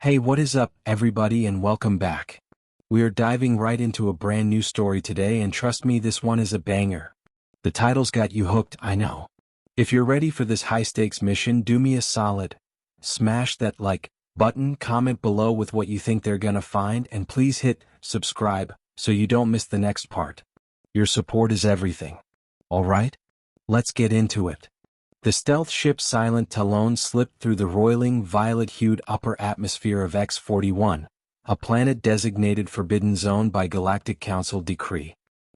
Hey, what is up, everybody, and welcome back. We are diving right into a brand new story today, and trust me, this one is a banger. The title's got you hooked, I know. If you're ready for this high-stakes mission, do me a solid. Smash that like button, comment below with what you think they're gonna find, and please hit subscribe so you don't miss the next part. Your support is everything. Alright? Let's get into it. The stealth ship Silent Talon slipped through the roiling, violet-hued upper atmosphere of X-41, a planet designated Forbidden Zone by Galactic Council decree.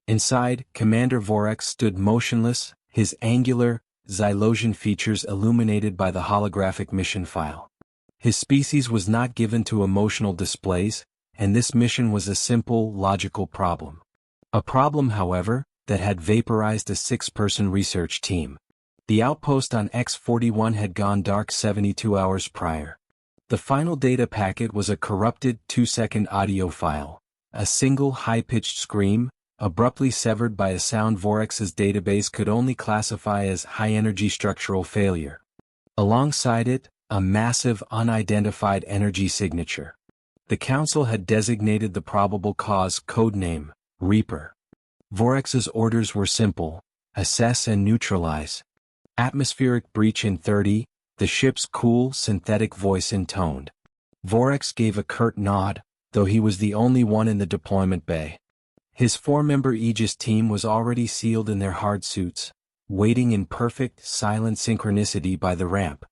Inside, Commander Vorex stood motionless, his angular, Xylosian features illuminated by the holographic mission file. His species was not given to emotional displays, and this mission was a simple, logical problem. A problem, however, that had vaporized a six-person research team. The outpost on X-41 had gone dark 72 hours prior. The final data packet was a corrupted 2-second audio file, a single high-pitched scream, abruptly severed by a sound Vorex's database could only classify as high-energy structural failure. Alongside it, a massive unidentified energy signature. The Council had designated the probable cause codename Reaper. Vorex's orders were simple: assess and neutralize. Atmospheric breach in 30, the ship's cool, synthetic voice intoned. Vorex gave a curt nod, though he was the only one in the deployment bay. His four-member Aegis team was already sealed in their hard suits, waiting in perfect, silent synchronicity by the ramp.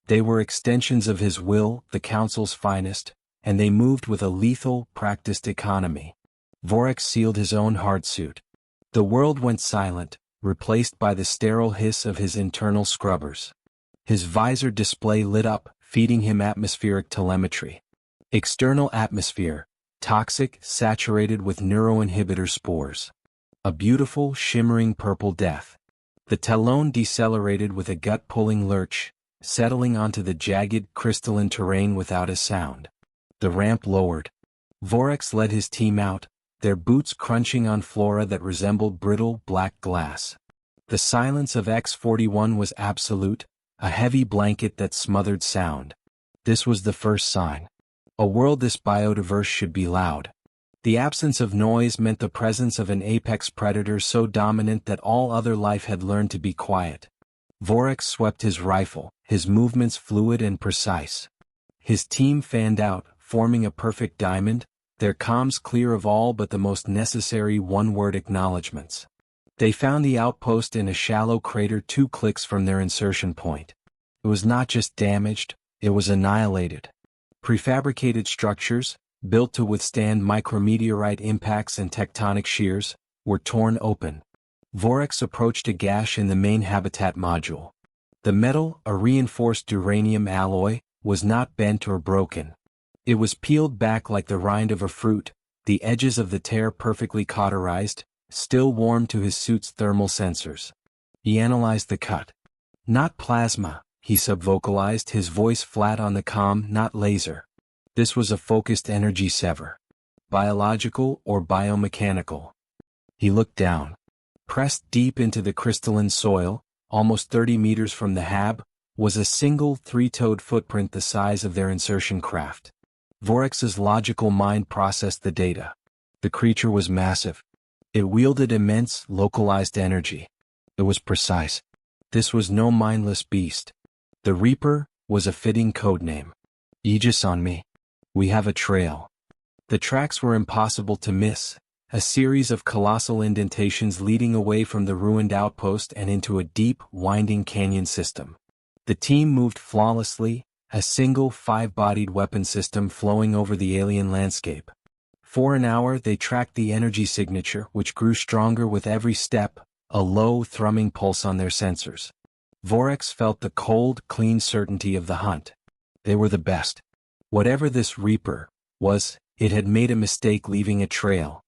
They were extensions of his will, the Council's finest, and they moved with a lethal, practiced economy. Vorex sealed his own hard suit. The world went silent, replaced by the sterile hiss of his internal scrubbers. His visor display lit up, feeding him atmospheric telemetry. External atmosphere, toxic, saturated with neuroinhibitor spores. A beautiful, shimmering purple death. The Talon decelerated with a gut-pulling lurch, settling onto the jagged, crystalline terrain without a sound. The ramp lowered. Vorex led his team out, their boots crunching on flora that resembled brittle, black glass. The silence of X-41 was absolute, a heavy blanket that smothered sound. This was the first sign. A world this biodiverse should be loud. The absence of noise meant the presence of an apex predator so dominant that all other life had learned to be quiet. Vorex swept his rifle, his movements fluid and precise. His team fanned out, forming a perfect diamond, their comms clear of all but the most necessary one-word acknowledgments. They found the outpost in a shallow crater 2 clicks from their insertion point. It was not just damaged, it was annihilated. Prefabricated structures, built to withstand micrometeorite impacts and tectonic shears, were torn open. Vorex approached a gash in the main habitat module. The metal, a reinforced uranium alloy, was not bent or broken. It was peeled back like the rind of a fruit, the edges of the tear perfectly cauterized, still warm to his suit's thermal sensors. He analyzed the cut. Not plasma, he subvocalized, his voice flat on the comm, not laser. This was a focused energy sever. Biological or biomechanical. He looked down. Pressed deep into the crystalline soil, almost 30 meters from the hab, was a single 3-toed footprint the size of their insertion craft. Vorex's logical mind processed the data. The creature was massive. It wielded immense, localized energy. It was precise. This was no mindless beast. The Reaper was a fitting codename. Aegis on me. We have a trail. The tracks were impossible to miss, a series of colossal indentations leading away from the ruined outpost and into a deep, winding canyon system. The team moved flawlessly, a single 5-bodied weapon system flowing over the alien landscape. For an hour they tracked the energy signature, which grew stronger with every step, a low, thrumming pulse on their sensors. Vorex felt the cold, clean certainty of the hunt. They were the best. Whatever this Reaper was, it had made a mistake leaving a trail.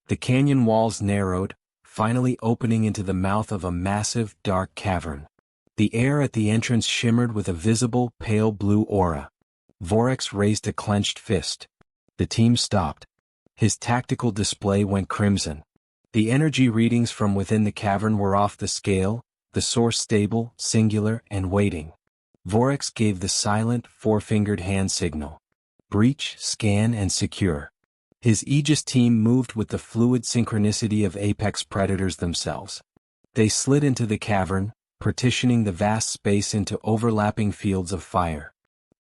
The canyon walls narrowed, finally opening into the mouth of a massive, dark cavern. The air at the entrance shimmered with a visible, pale blue aura. Vorex raised a clenched fist. The team stopped. His tactical display went crimson. The energy readings from within the cavern were off the scale, the source stable, singular, and waiting. Vorex gave the silent, four-fingered hand signal. breach, scan and secure. His Aegis team moved with the fluid synchronicity of apex predators themselves. They slid into the cavern, partitioning the vast space into overlapping fields of fire.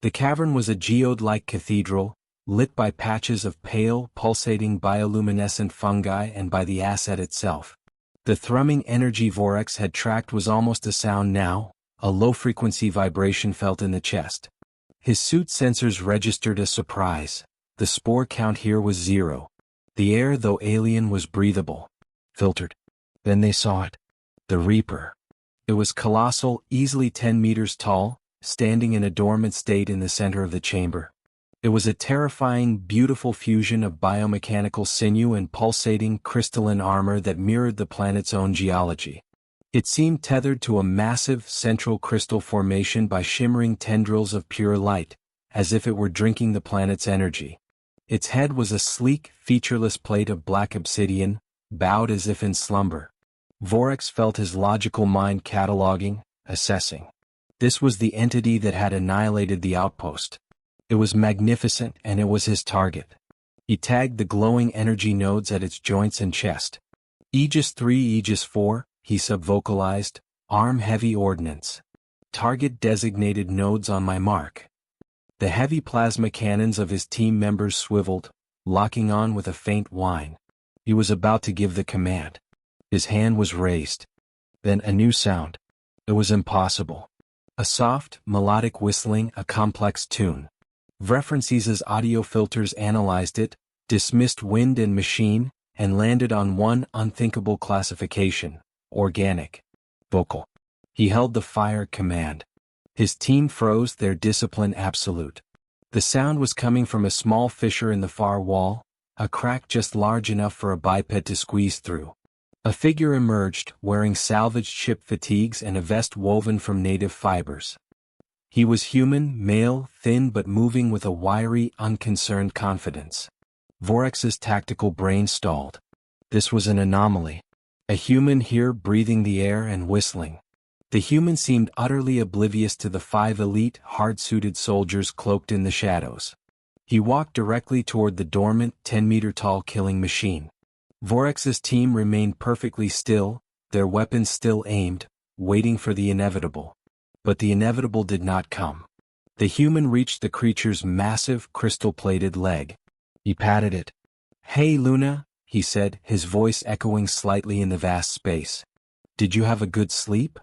The cavern was a geode-like cathedral, lit by patches of pale, pulsating bioluminescent fungi and by the asset itself. The thrumming energy Vorax had tracked was almost a sound now, a low-frequency vibration felt in the chest. His suit sensors registered a surprise. The spore count here was 0. The air, though alien, was breathable. Filtered. Then they saw it. The Reaper. It was colossal, easily 10 meters tall, standing in a dormant state in the center of the chamber. It was a terrifying, beautiful fusion of biomechanical sinew and pulsating, crystalline armor that mirrored the planet's own geology. It seemed tethered to a massive, central crystal formation by shimmering tendrils of pure light, as if it were drinking the planet's energy. Its head was a sleek, featureless plate of black obsidian, bowed as if in slumber. Vorax felt his logical mind cataloging, assessing. This was the entity that had annihilated the outpost. It was magnificent, and it was his target. He tagged the glowing energy nodes at its joints and chest. Aegis 3, Aegis 4, he subvocalized, arm-heavy ordnance. Target designated nodes on my mark. The heavy plasma cannons of his team members swiveled, locking on with a faint whine. He was about to give the command. His hand was raised. Then a new sound. It was impossible. A soft, melodic whistling, a complex tune. References' audio filters analyzed it, dismissed wind and machine, and landed on one unthinkable classification: organic. Vocal. He held the fire command. His team froze, their discipline absolute. The sound was coming from a small fissure in the far wall, a crack just large enough for a biped to squeeze through. A figure emerged, wearing salvaged ship fatigues and a vest woven from native fibers. He was human, male, thin but moving with a wiry, unconcerned confidence. Vorax's tactical brain stalled. This was an anomaly. A human here breathing the air and whistling. The human seemed utterly oblivious to the 5 elite, hard-suited soldiers cloaked in the shadows. He walked directly toward the dormant, 10-meter-tall killing machine. Vorax's team remained perfectly still, their weapons still aimed, waiting for the inevitable. But the inevitable did not come. The human reached the creature's massive, crystal-plated leg. He patted it. "Hey, Luna," he said, his voice echoing slightly in the vast space. "Did you have a good sleep?"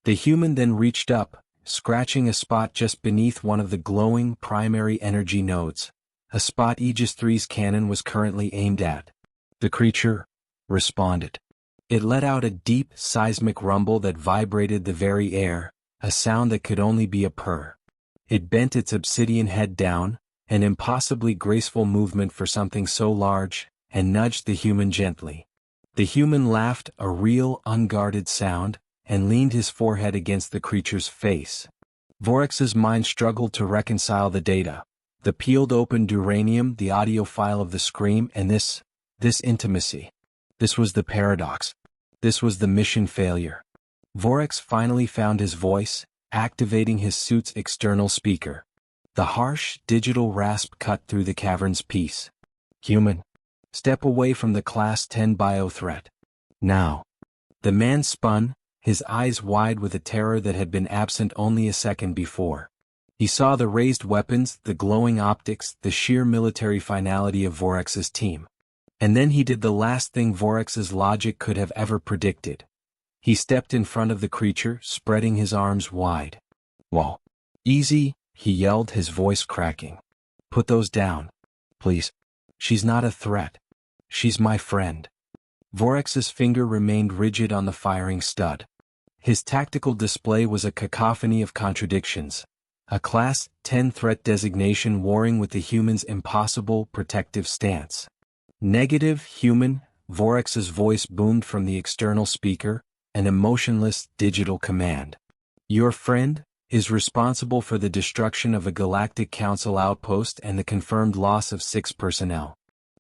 The human then reached up, scratching a spot just beneath one of the glowing primary energy nodes, a spot Aegis 3's cannon was currently aimed at. The creature responded. It let out a deep, seismic rumble that vibrated the very air, a sound that could only be a purr. It bent its obsidian head down, an impossibly graceful movement for something so large, and nudged the human gently. The human laughed, a real, unguarded sound, and leaned his forehead against the creature's face. Vorax's mind struggled to reconcile the data. The peeled-open duranium, the audio file of the scream, and this intimacy. This was the paradox. This was the mission failure. Vorax finally found his voice, activating his suit's external speaker. The harsh, digital rasp cut through the cavern's peace. "Human. Step away from the Class 10 bio-threat. Now." The man spun, his eyes wide with a terror that had been absent only a second before. He saw the raised weapons, the glowing optics, the sheer military finality of Vorax's team. And then he did the last thing Vorax's logic could have ever predicted. He stepped in front of the creature, spreading his arms wide. "Whoa. Easy," he yelled, his voice cracking. "Put those down. Please. She's not a threat. She's my friend." Vorax's finger remained rigid on the firing stud. His tactical display was a cacophony of contradictions. A Class 10 threat designation warring with the human's impossible protective stance. Negative, human, Vorax's voice boomed from the external speaker, an emotionless, digital command. "Your friend is responsible for the destruction of a Galactic Council outpost and the confirmed loss of 6 personnel.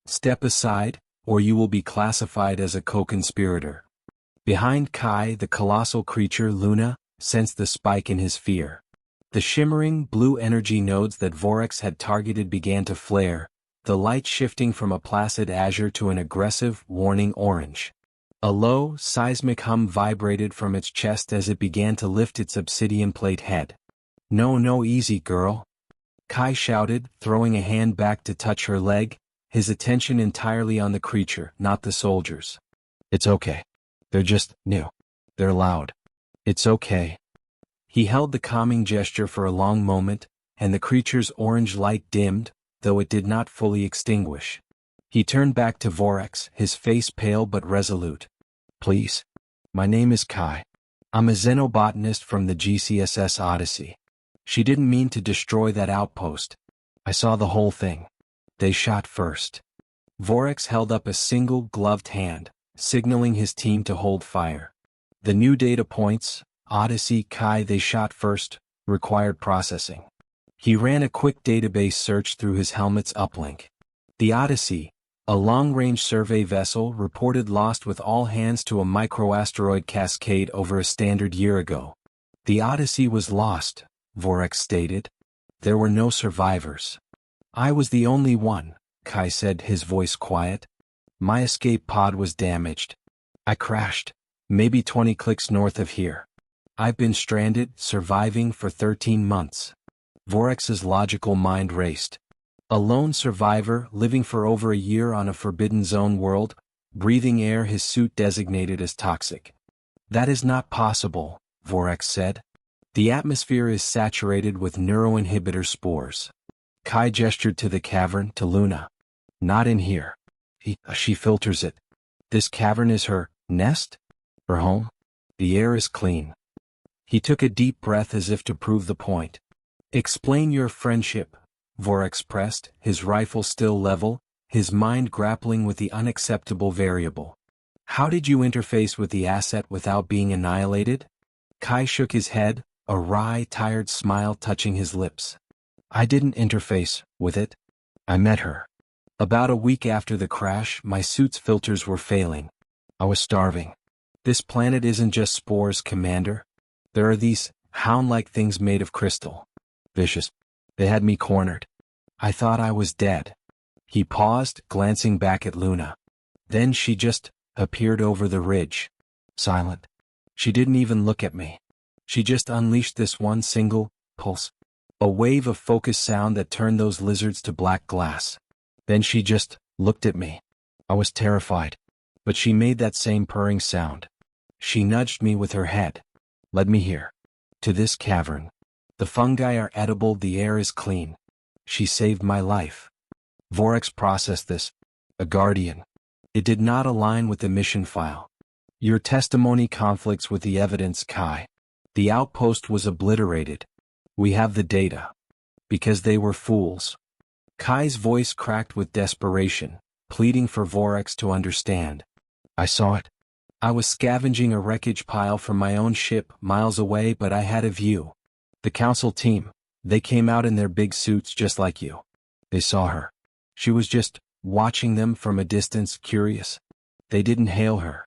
Step aside, or you will be classified as a co-conspirator." Behind Kai, the colossal creature Luna sensed the spike in his fear. The shimmering, blue energy nodes that Vorex had targeted began to flare, the light shifting from a placid azure to an aggressive, warning orange. A low, seismic hum vibrated from its chest as it began to lift its obsidian plate head. No, easy, girl," Kai shouted, throwing a hand back to touch her leg, his attention entirely on the creature, not the soldiers. "It's okay. They're just new. They're loud. It's okay." He held the calming gesture for a long moment, and the creature's orange light dimmed, though it did not fully extinguish. He turned back to Vorex, his face pale but resolute. "Please. My name is Kai. I'm a xenobotanist from the GCSS Odyssey." She didn't mean to destroy that outpost. "I saw the whole thing. They shot first." Vorex held up a single gloved hand, signaling his team to hold fire. "The new data points, Odyssey Kai they shot first, required processing." He ran a quick database search through his helmet's uplink. The Odyssey, a long-range survey vessel, reported lost with all hands to a microasteroid cascade over a standard year ago. "The Odyssey was lost," Vorex stated. "There were no survivors." "I was the only one," Kai said, his voice quiet. "My escape pod was damaged. I crashed, maybe 20 clicks north of here. I've been stranded, surviving for 13 months. Vorex's logical mind raced. A lone survivor living for over a year on a forbidden zone world, breathing air his suit designated as toxic. "That is not possible," Vorex said. "The atmosphere is saturated with neuroinhibitor spores." Kai gestured to the cavern, to Luna. "Not in here. She filters it. This cavern is her nest? Her home? The air is clean." He took a deep breath as if to prove the point. "Explain your friendship," Vorex pressed, his rifle still level, his mind grappling with the unacceptable variable. "How did you interface with the asset without being annihilated?" Kai shook his head, a wry, tired smile touching his lips. "I didn't interface with it. I met her. About a week after the crash, my suit's filters were failing. I was starving. This planet isn't just spores, Commander. There are these hound-like things made of crystal. Vicious. They had me cornered. I thought I was dead." He paused, glancing back at Luna. Then she just appeared over the ridge. Silent. She didn't even look at me. She just unleashed this one single pulse. A wave of focused sound that turned those lizards to black glass. Then she just looked at me. I was terrified. But she made that same purring sound. She nudged me with her head. "Led me here. To this cavern. The fungi are edible, the air is clean. She saved my life." Vorex processed this. "A guardian. It did not align with the mission file. Your testimony conflicts with the evidence, Kai. The outpost was obliterated. We have the data. Because they were fools." Kai's voice cracked with desperation, pleading for Vorex to understand. "I saw it. I was scavenging a wreckage pile from my own ship miles away, but I had a view. The council team, they came out in their big suits just like you. They saw her. She was just watching them from a distance, curious. They didn't hail her.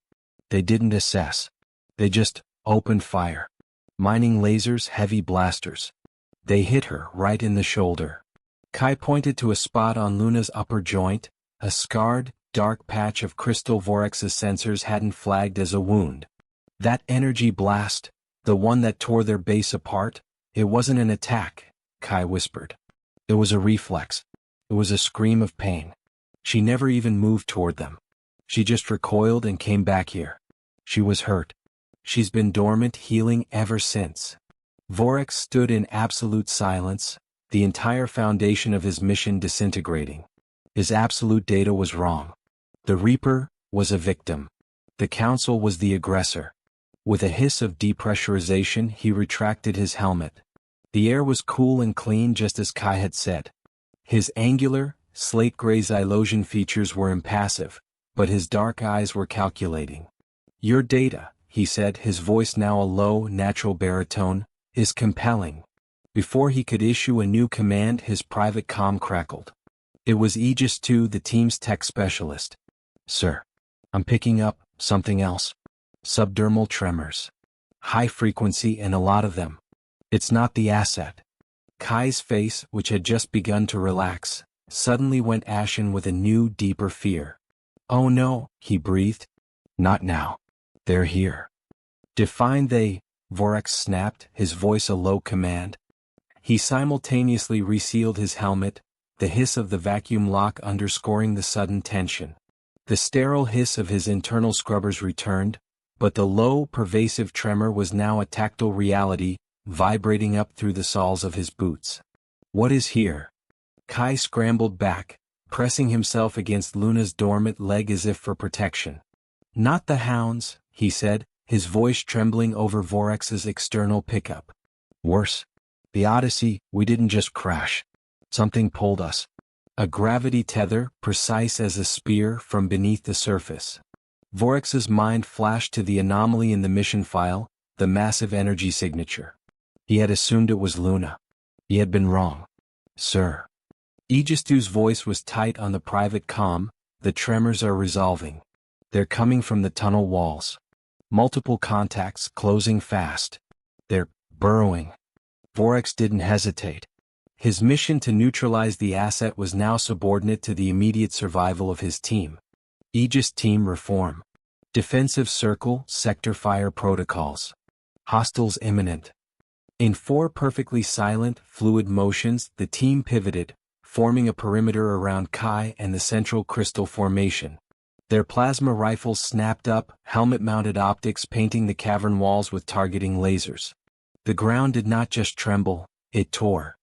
They didn't assess. They just opened fire. Mining lasers, heavy blasters. They hit her right in the shoulder." Kai pointed to a spot on Luna's upper joint, a scarred, dark patch of crystal Vorex's sensors hadn't flagged as a wound. "That energy blast, the one that tore their base apart, it wasn't an attack," Kai whispered. "It was a reflex. It was a scream of pain. She never even moved toward them. She just recoiled and came back here. She was hurt. She's been dormant, healing ever since." Vorex stood in absolute silence, the entire foundation of his mission disintegrating. His absolute data was wrong. The Reaper was a victim. The Council was the aggressor. With a hiss of depressurization, he retracted his helmet. The air was cool and clean, just as Kai had said. His angular, slate-gray Xylosian features were impassive, but his dark eyes were calculating. "Your data," he said, his voice now a low, natural baritone, "is compelling." Before he could issue a new command, his private comm crackled. It was Aegis II, the team's tech specialist. "Sir, I'm picking up something else. Subdermal tremors. High frequency and a lot of them. It's not the asset. Kai's face, which had just begun to relax, suddenly went ashen with a new, deeper fear. "Oh no," he breathed. "Not now. They're here." "Define they," Vorax snapped, his voice a low command. He simultaneously resealed his helmet, the hiss of the vacuum lock underscoring the sudden tension. The sterile hiss of his internal scrubbers returned, but the low, pervasive tremor was now a tactile reality, vibrating up through the soles of his boots. "What is here?" Kai scrambled back, pressing himself against Luna's dormant leg as if for protection. "Not the hounds," he said, his voice trembling over Vorax's external pickup. "Worse. The Odyssey, we didn't just crash. Something pulled us. A gravity tether, precise as a spear, from beneath the surface." Vorax's mind flashed to the anomaly in the mission file, the massive energy signature. He had assumed it was Luna. He had been wrong. "Sir." Aegistu's voice was tight on the private comm. "The tremors are resolving. They're coming from the tunnel walls. Multiple contacts, closing fast. They're burrowing." Vorax didn't hesitate. His mission to neutralize the asset was now subordinate to the immediate survival of his team. Aegis Team Reform. Defensive Circle, Sector Fire Protocols. Hostiles imminent. In 4 perfectly silent, fluid motions, the team pivoted, forming a perimeter around Kai and the central crystal formation. Their plasma rifles snapped up, helmet-mounted optics painting the cavern walls with targeting lasers. The ground did not just tremble, it tore.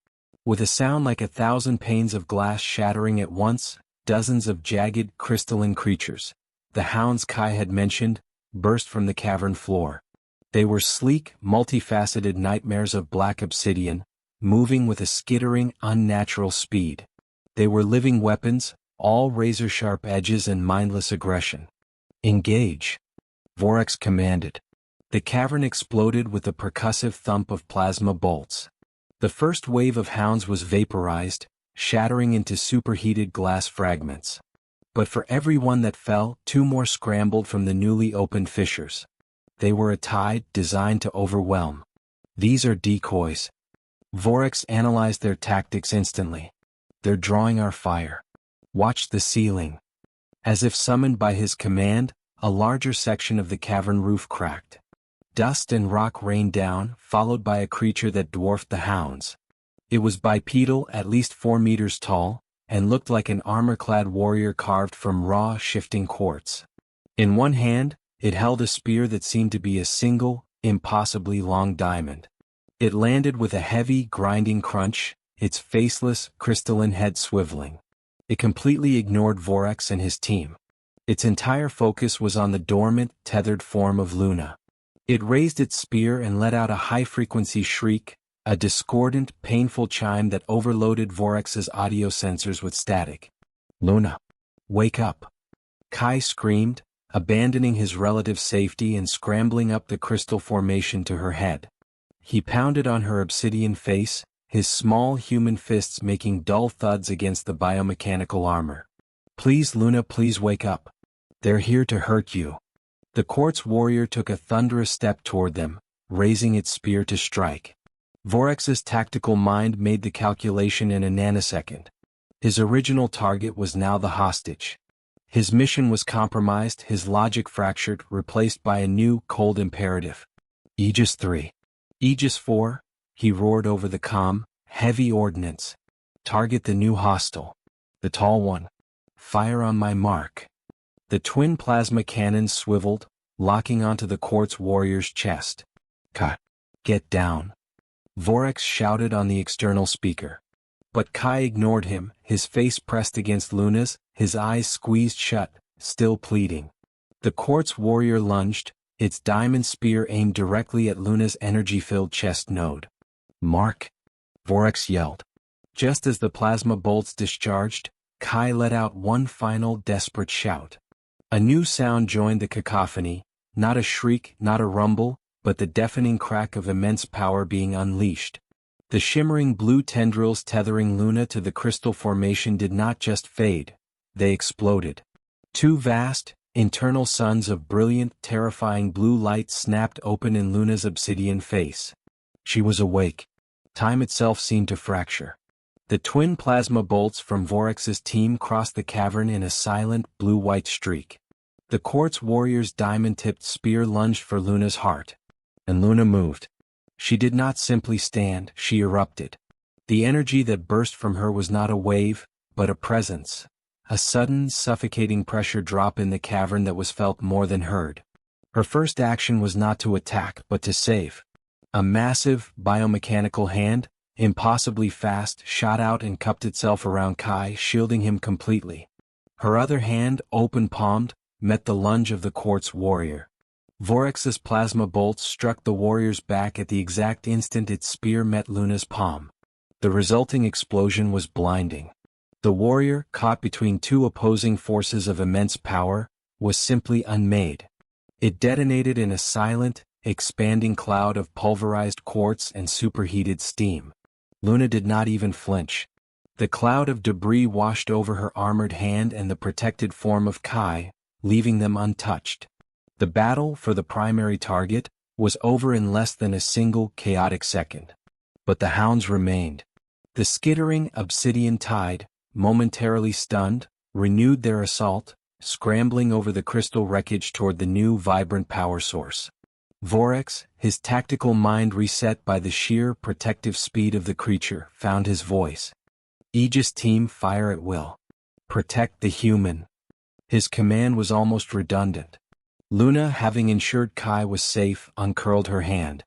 With a sound like 1,000 panes of glass shattering at once, dozens of jagged, crystalline creatures, the hounds Kai had mentioned, burst from the cavern floor. They were sleek, multifaceted nightmares of black obsidian, moving with a skittering, unnatural speed. They were living weapons, all razor-sharp edges and mindless aggression. "Engage," Vorax commanded. The cavern exploded with the percussive thump of plasma bolts. The first wave of hounds was vaporized, shattering into superheated glass fragments. But for every one that fell, 2 more scrambled from the newly opened fissures. They were a tide designed to overwhelm. "These are decoys." Vorax analyzed their tactics instantly. "They're drawing our fire. Watch the ceiling." As if summoned by his command, a larger section of the cavern roof cracked. Dust and rock rained down, followed by a creature that dwarfed the hounds. It was bipedal, at least 4 meters tall, and looked like an armor-clad warrior carved from raw, shifting quartz. In one hand, it held a spear that seemed to be a single, impossibly long diamond. It landed with a heavy, grinding crunch, its faceless, crystalline head swiveling. It completely ignored Vorax and his team. Its entire focus was on the dormant, tethered form of Luna. It raised its spear and let out a high-frequency shriek, a discordant, painful chime that overloaded Vorax's audio sensors with static. "Luna, wake up!" Kai screamed, abandoning his relative safety and scrambling up the crystal formation to her head. He pounded on her obsidian face, his small human fists making dull thuds against the biomechanical armor. "Please, Luna, please wake up. They're here to hurt you." The quartz warrior took a thunderous step toward them, raising its spear to strike. Vorax's tactical mind made the calculation in a nanosecond. His original target was now the hostage. His mission was compromised, his logic fractured, replaced by a new, cold imperative. "Aegis 3. Aegis 4, he roared over the comm, "heavy ordnance. Target the new hostile. The tall one. Fire on my mark." The twin plasma cannons swiveled, locking onto the quartz warrior's chest. "Cut. Get down," Vorax shouted on the external speaker. But Kai ignored him, his face pressed against Luna's, his eyes squeezed shut, still pleading. The quartz warrior lunged, its diamond spear aimed directly at Luna's energy-filled chest node. "Mark," Vorax yelled. Just as the plasma bolts discharged, Kai let out one final desperate shout. A new sound joined the cacophony, not a shriek, not a rumble, but the deafening crack of immense power being unleashed. The shimmering blue tendrils tethering Luna to the crystal formation did not just fade, they exploded. 2 vast, internal suns of brilliant, terrifying blue light snapped open in Luna's obsidian face. She was awake. Time itself seemed to fracture. The twin plasma bolts from Vorex's team crossed the cavern in a silent blue-white streak. The quartz warrior's diamond-tipped spear lunged for Luna's heart. And Luna moved. She did not simply stand, she erupted. The energy that burst from her was not a wave, but a presence. A sudden, suffocating pressure drop in the cavern that was felt more than heard. Her first action was not to attack, but to save. A massive, biomechanical hand, impossibly fast, shot out and cupped itself around Kai, shielding him completely. Her other hand, open-palmed, met the lunge of the quartz warrior. Vorex's plasma bolts struck the warrior's back at the exact instant its spear met Luna's palm. The resulting explosion was blinding. The warrior, caught between two opposing forces of immense power, was simply unmade. It detonated in a silent, expanding cloud of pulverized quartz and superheated steam. Luna did not even flinch. The cloud of debris washed over her armored hand and the protected form of Kai, leaving them untouched. The battle for the primary target was over in less than a single chaotic second. But the hounds remained. The skittering obsidian tide, momentarily stunned, renewed their assault, scrambling over the crystal wreckage toward the new vibrant power source. Vorex, his tactical mind reset by the sheer protective speed of the creature, found his voice. Aegis team, fire at will. Protect the human. His command was almost redundant. Luna, having ensured Kai was safe, uncurled her hand.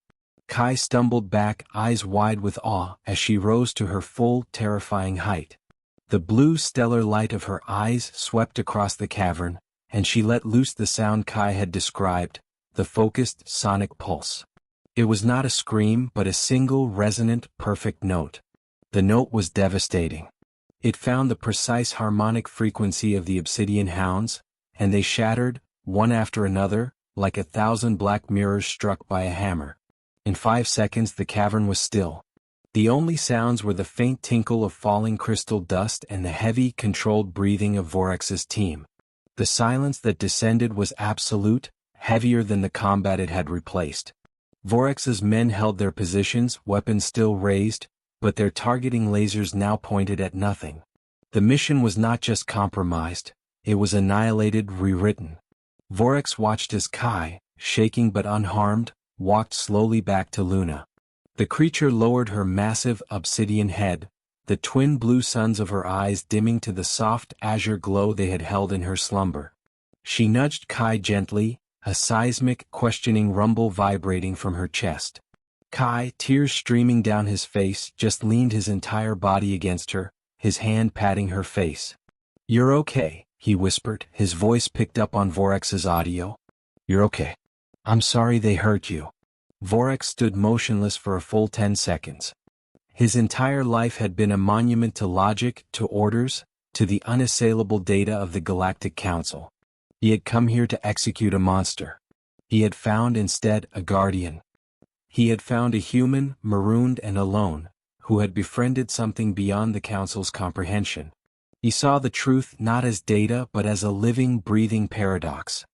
Kai stumbled back, eyes wide with awe, as she rose to her full, terrifying height. The blue stellar light of her eyes swept across the cavern, and she let loose the sound Kai had described, the focused, sonic pulse. It was not a scream but a single, resonant, perfect note. The note was devastating. It found the precise harmonic frequency of the obsidian hounds, and they shattered, one after another, like 1,000 black mirrors struck by a hammer. In 5 seconds the cavern was still. The only sounds were the faint tinkle of falling crystal dust and the heavy, controlled breathing of Vorex's team. The silence that descended was absolute, heavier than the combat it had replaced. Vorex's men held their positions, weapons still raised, but their targeting lasers now pointed at nothing. The mission was not just compromised, it was annihilated, rewritten. Vorex watched as Kai, shaking but unharmed, walked slowly back to Luna. The creature lowered her massive obsidian head, the twin blue suns of her eyes dimming to the soft azure glow they had held in her slumber. She nudged Kai gently, a seismic, questioning rumble vibrating from her chest. Kai, tears streaming down his face, just leaned his entire body against her, his hand patting her face. "You're okay," he whispered, his voice picked up on Vorex's audio. "You're okay. I'm sorry they hurt you." Vorex stood motionless for a full 10 seconds. His entire life had been a monument to logic, to orders, to the unassailable data of the Galactic Council. He had come here to execute a monster. He had found instead a guardian. He had found a human, marooned and alone, who had befriended something beyond the Council's comprehension. He saw the truth not as data but as a living, breathing paradox.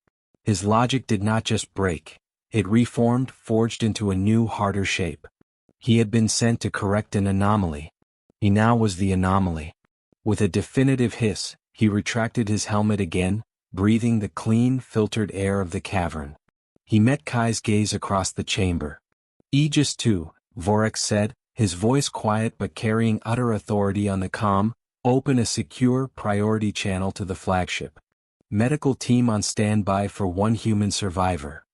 His logic did not just break. It reformed, forged into a new, harder shape. He had been sent to correct an anomaly. He now was the anomaly. With a definitive hiss, he retracted his helmet again, breathing the clean, filtered air of the cavern. He met Kai's gaze across the chamber. "Aegis 2, Vorex said, his voice quiet but carrying utter authority on the comm, "open a secure, priority channel to the flagship. Medical team on standby for one human survivor."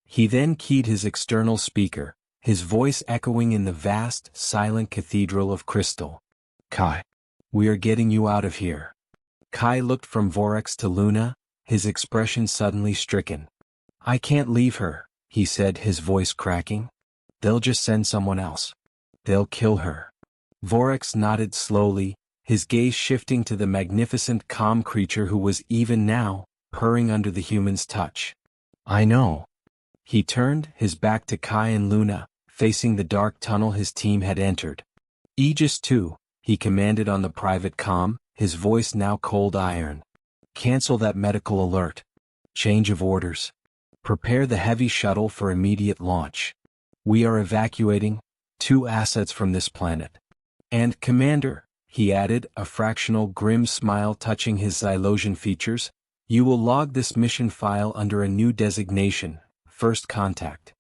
He then keyed his external speaker, his voice echoing in the vast, silent cathedral of crystal. "Kai, we are getting you out of here." Kai looked from Vorex to Luna, his expression suddenly stricken. "I can't leave her," he said, his voice cracking. "They'll just send someone else. They'll kill her." Vorex nodded slowly, his gaze shifting to the magnificent calm creature who was even now, purring under the human's touch. "I know." He turned, his back to Kai and Luna, facing the dark tunnel his team had entered. "Aegis 2, he commanded on the private comm, his voice now cold iron. "Cancel that medical alert. Change of orders. Prepare the heavy shuttle for immediate launch. We are evacuating, 2 assets from this planet. And Commander, he added, a fractional grim smile touching his Xylosian features, you will log this mission file under a new designation, First Contact.